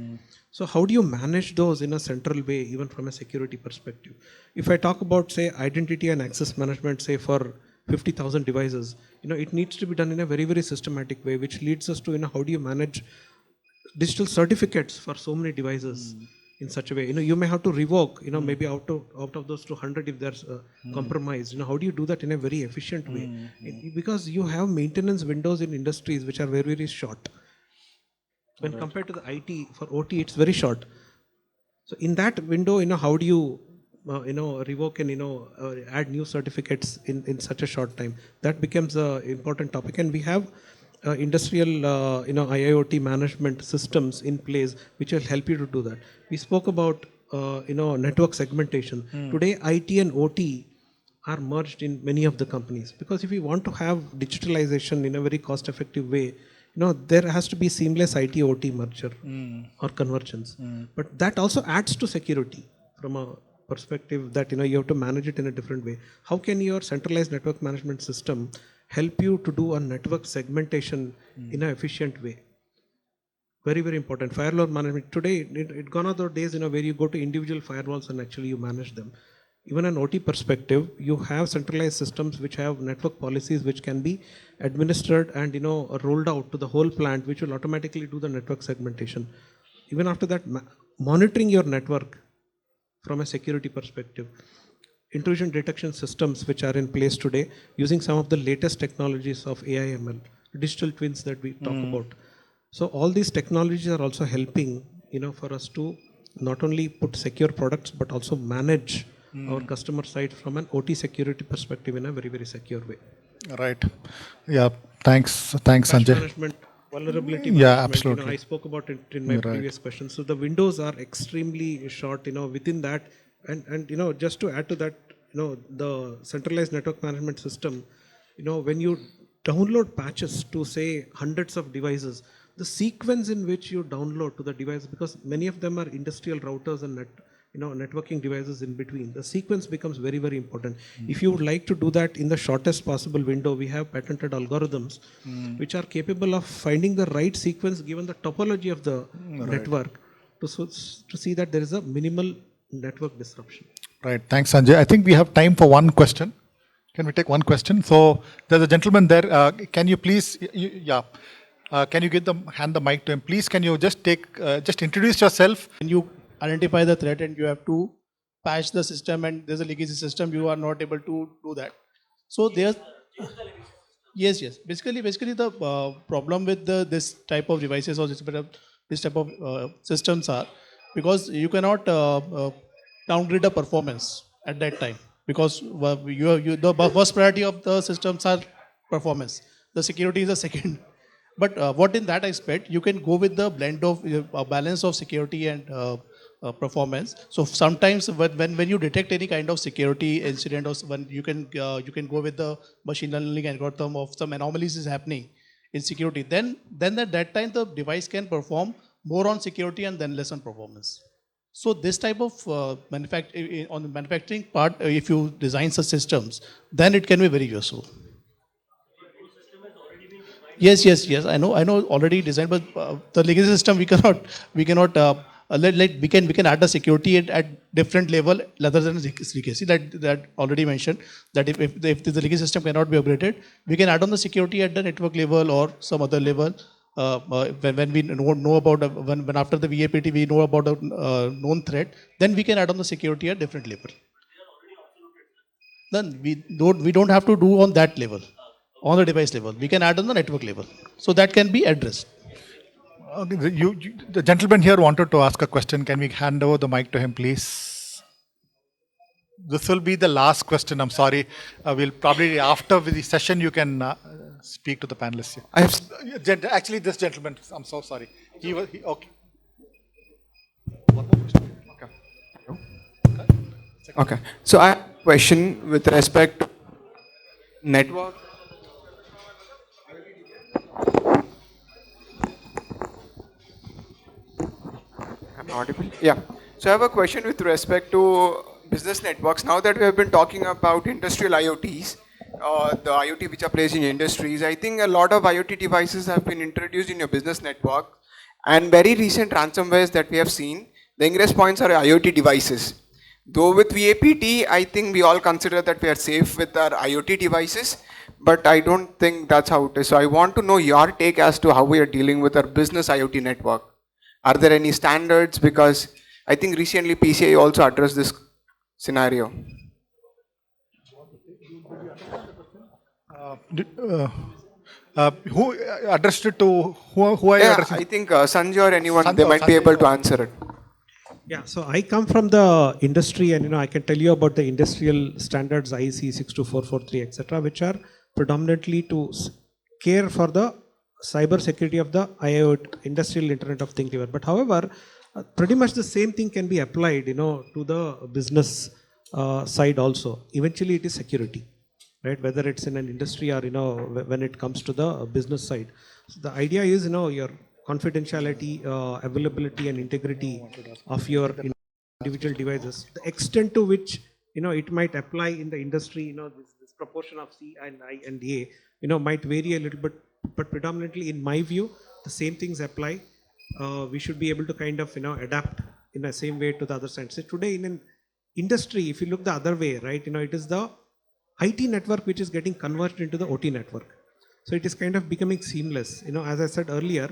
So how do you manage those in a central way, even from a security perspective? If I talk about, say, identity and access management, say for 50,000 devices, it needs to be done in a very, very systematic way, which leads us to how do you manage digital certificates for so many devices in such a way. You may have to revoke, maybe out of those 200, if there's a compromise, how do you do that in a very efficient way? Because you have maintenance windows in industries which are very, very short. When compared to the IT, for OT, it's very short. So in that window, how do you, revoke and, add new certificates in such a short time? That becomes an important topic. And we have industrial, IIoT management systems in place which will help you to do that. We spoke about, network segmentation. Today, IT and OT are merged in many of the companies, because if you want to have digitalization in a very cost-effective way, there has to be seamless IT OT merger or convergence. But that also adds to security from a perspective that you have to manage it in a different way. How can your centralized network management system help you to do a network segmentation in an efficient way? Very, very important. Firewall management. Today, it gone are the days where you go to individual firewalls and actually you manage them. Even an OT perspective, you have centralized systems which have network policies which can be administered and rolled out to the whole plant, which will automatically do the network segmentation. Even after that, monitoring your network from a security perspective. Intrusion detection systems which are in place today using some of the latest technologies of AI ML, digital twins that we talk about. So all these technologies are also helping for us to not only put secure products but also manage our customer side from an OT security perspective in a very, very secure way. Right. Yeah. Thanks, Patch Sanjay. management, vulnerability Yeah, management. absolutely. I spoke about it in my previous question. So the windows are extremely short. Within that, and just to add to that, the centralized network management system. When you download patches to, say, hundreds of devices, the sequence in which you download to the device, because many of them are industrial routers and networking devices in between, the sequence becomes very, very important. If you would like to do that in the shortest possible window, we have patented algorithms which are capable of finding the right sequence given the topology of the network to see that there is a minimal network disruption. Right. Thanks, Sanjay. I think we have time for one question. Can we take one question? So there's a gentleman there. Can you please, can you hand the mic to him? Please, can you just introduce yourself? When you identify the threat and you have to patch the system and there's a legacy system, you are not able to do that. So there's yes. Basically the problem with this type of devices or this type of systems are because you cannot downgrade the performance at that time because the first priority of the systems are performance. The security is a second. But what in that aspect, you can go with the blend of balance of security and performance. So sometimes when you detect any kind of security incident, or when you can go with the machine learning algorithm of some anomalies is happening in security, then at that time the device can perform more on security and then less on performance. So this type of on the manufacturing part, if you design such systems, then it can be very useful. Yes, yes, yes. I know already designed, but the legacy system we cannot. We can add the security at different level rather than legacy. That already mentioned that if the legacy system cannot be upgraded, we can add on the security at the network level or some other level. When we know about when after the VAPT we know about a known threat, then we can add on the security at different level. Then we don't have to do on that level, on the device level. We can add on the network level, so that can be addressed. Okay, the gentleman here wanted to ask a question. Can we hand over the mic to him, please? This will be the last question. I'm sorry. We'll probably after the session you can speak to the panelists. I have Actually, this gentleman. I'm so sorry. Okay. One more question. okay. So I have a question with respect to network. I'm audible. Yeah. So I have a question with respect to business networks. Now that we have been talking about industrial IoTs, the IoT which are placed in industries, I think a lot of IoT devices have been introduced in your business network, and very recent ransomwares that we have seen, the ingress points are IoT devices. Though with VAPT, I think we all consider that we are safe with our IoT devices, but I don't think that's how it is. So I want to know your take as to how we are dealing with our business IoT network. Are there any standards? Because I think recently PCI also addressed this scenario. Who addressed it to who are you Yeah, addressing? I think Sanjay or anyone, they might be Sanjay, able to answer it. Yeah, so I come from the industry, and I can tell you about the industrial standards IEC 62443, etc., which are predominantly to care for the cyber security of the IoT, industrial Internet of Things device. But however, pretty much the same thing can be applied, to the business side also. Eventually, it is security, right? Whether it's in an industry or when it comes to the business side. So the idea is your confidentiality, availability, and integrity of your individual devices. The extent to which it might apply in the industry, this proportion of C and I and A, might vary a little bit, but predominantly, in my view, the same things apply. We should be able to kind of adapt in the same way to the other side. So today in an industry, if you look the other way, right, it is the IT network which is getting converged into the OT network. So it is kind of becoming seamless. As I said earlier,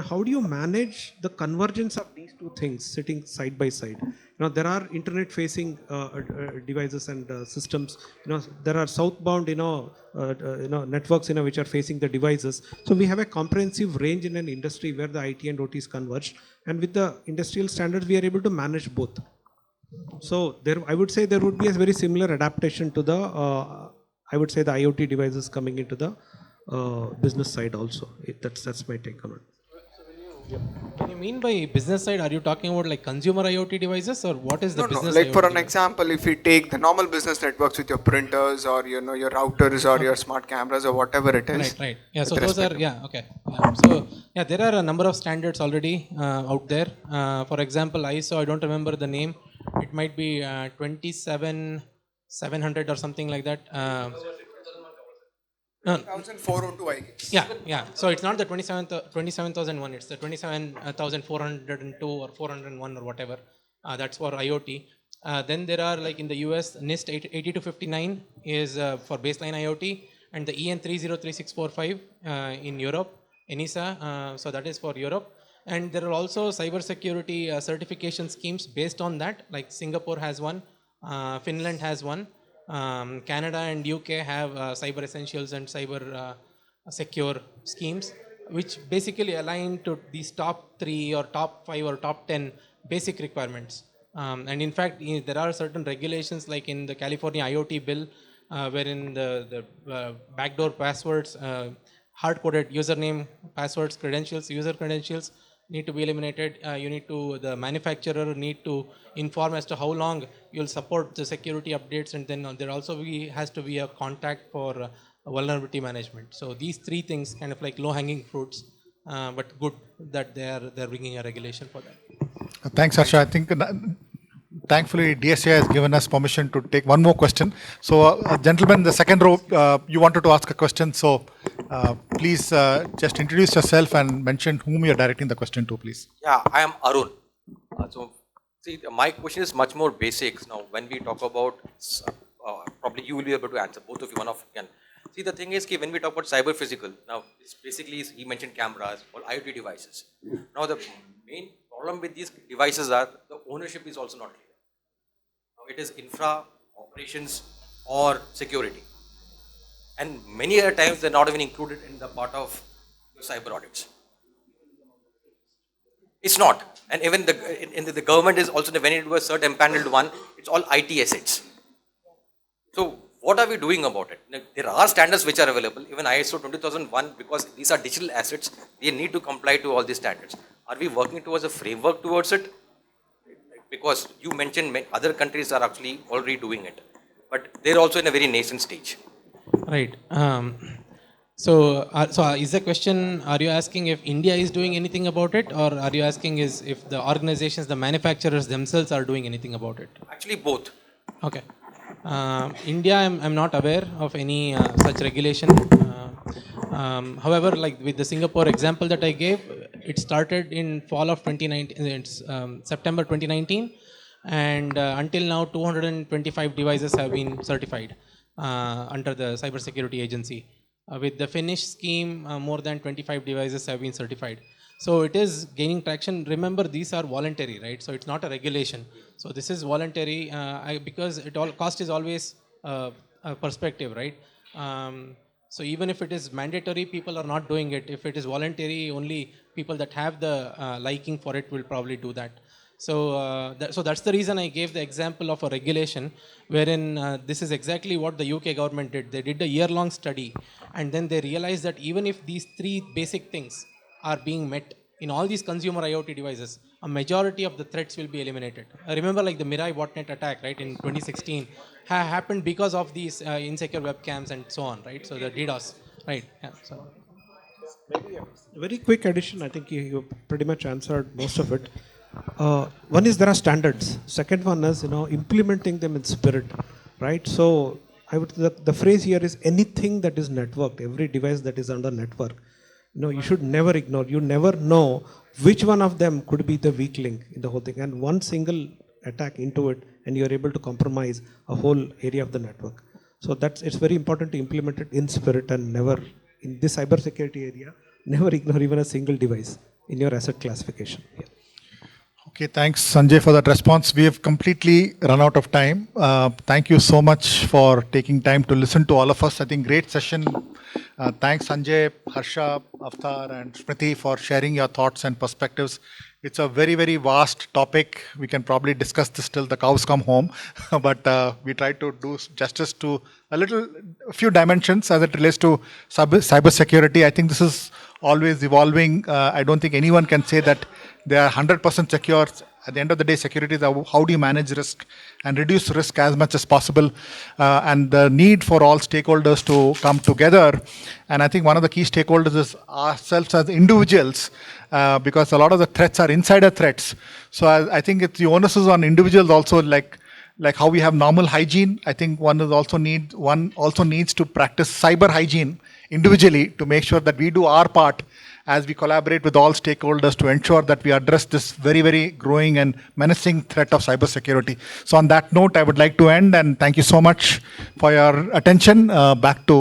how do you manage the convergence of these two things sitting side by side? There are internet-facing devices and systems. There are southbound, networks, which are facing the devices. So we have a comprehensive range in an industry where the IT and OT is converged, and with the industrial standards, we are able to manage both. So I would say there would be a very similar adaptation to the, I would say, the IoT devices coming into the business side also. That's my take on it. When you mean by business side, are you talking about like consumer IoT devices, or what is the No, business like IoT for an device? example, if you take the normal business networks with your printers or your routers or your smart cameras or whatever it is. Right. Yeah. So with those respect are, to- yeah. Okay. Yeah. So yeah, there are a number of standards already out there. For example, ISO, I don't remember the name. It might be 27700 or something like that. No, 1402, I guess. yeah. So it's not the 27,001. It's the 27,402 or 401 or whatever. That's for IoT. Then there are, like in the US, NIST 8259 is for baseline IoT, and the EN 303645 in Europe, ENISA. So that is for Europe. And there are also cybersecurity certification schemes based on that. Like Singapore has one, Finland has one. Canada and UK have cyber essentials and cyber secure schemes, which basically align to these top 3 or top 5 or top 10 basic requirements. And in fact, there are certain regulations like in the California IoT bill, wherein the backdoor passwords hard-coded username, passwords, credentials, user credentials need to be eliminated. The manufacturer need to inform as to how long you'll support the security updates, and then there also has to be a contact for vulnerability management. So these three things kind of like low-hanging fruits, but good that they're bringing a regulation for that. Thanks, Harsha. I think thankfully DSCI has given us permission to take one more question. So, gentlemen, the second row, you wanted to ask a question. So, please just introduce yourself and mention whom you're directing the question to, please. Yeah, I am Arun. See, my question is much more basics. Now, when we talk about, probably you will be able to answer, both of you, one of you can. See, the thing is, when we talk about cyber-physical, now, it's basically, he mentioned cameras or IoT devices. Now, the main problem with these devices are the ownership is also not clear. Now, it is infra, operations, or security. And many other times, they're not even included in the part of your cyber audits. It's not. And even the government is also, when it was cert empaneled one, it's all IT assets. So what are we doing about it? Now, there are standards which are available. Even ISO 20001, because these are digital assets, they need to comply to all these standards. Are we working towards a framework towards it? Because you mentioned other countries are actually already doing it, but they're also in a very nascent stage. Right. So is the question, are you asking if India is doing anything about it, or are you asking is if the organizations, the manufacturers themselves are doing anything about it? Actually, both. Okay. India, I'm not aware of any such regulation. However, like with the Singapore example that I gave, it started in fall of 2019, it's September 2019, and until now 225 devices have been certified under the cybersecurity agency. With the Finnish scheme, more than 25 devices have been certified. So it is gaining traction. Remember, these are voluntary, right? So it's not a regulation. So this is voluntary because cost is always a perspective, right? So even if it is mandatory, people are not doing it. If it is voluntary, only people that have the liking for it will probably do that. So, that's the reason I gave the example of a regulation wherein this is exactly what the UK government did. They did a year-long study, and then they realized that even if these three basic things are being met in all these consumer IoT devices, a majority of the threats will be eliminated. Remember, like the Mirai botnet attack, right, in 2016, happened because of these insecure webcams and so on, right? So the DDoS, right? Yeah. So. Very quick addition. I think you pretty much answered most of it. One is there are standards. Second one is implementing them in spirit, right? So the phrase here is anything that is networked, every device that is under network. You should never ignore. You never know which one of them could be the weak link in the whole thing, and one single attack into it, and you are able to compromise a whole area of the network. So it's very important to implement it in spirit and never in this cybersecurity area. Never ignore even a single device in your asset classification. Yeah. Okay, thanks Sanjay for that response. We have completely run out of time. Thank you so much for taking time to listen to all of us. I think great session. Thanks Sanjay, Harsha, Avtar and Smriti for sharing your thoughts and perspectives. It's a very, very vast topic. We can probably discuss this till the cows come home, but we try to do justice to a few dimensions as it relates to cybersecurity. I think this is always evolving. I don't think anyone can say that they are 100% secure. At the end of the day, security is how do you manage risk and reduce risk as much as possible, and the need for all stakeholders to come together. And I think one of the key stakeholders is ourselves as individuals, because a lot of the threats are insider threats. So I think the onus is on individuals also, like how we have normal hygiene. I think one also needs to practice cyber hygiene individually to make sure that we do our part as we collaborate with all stakeholders to ensure that we address this very, very growing and menacing threat of cybersecurity. So on that note, I would like to end and thank you so much for your attention. Back to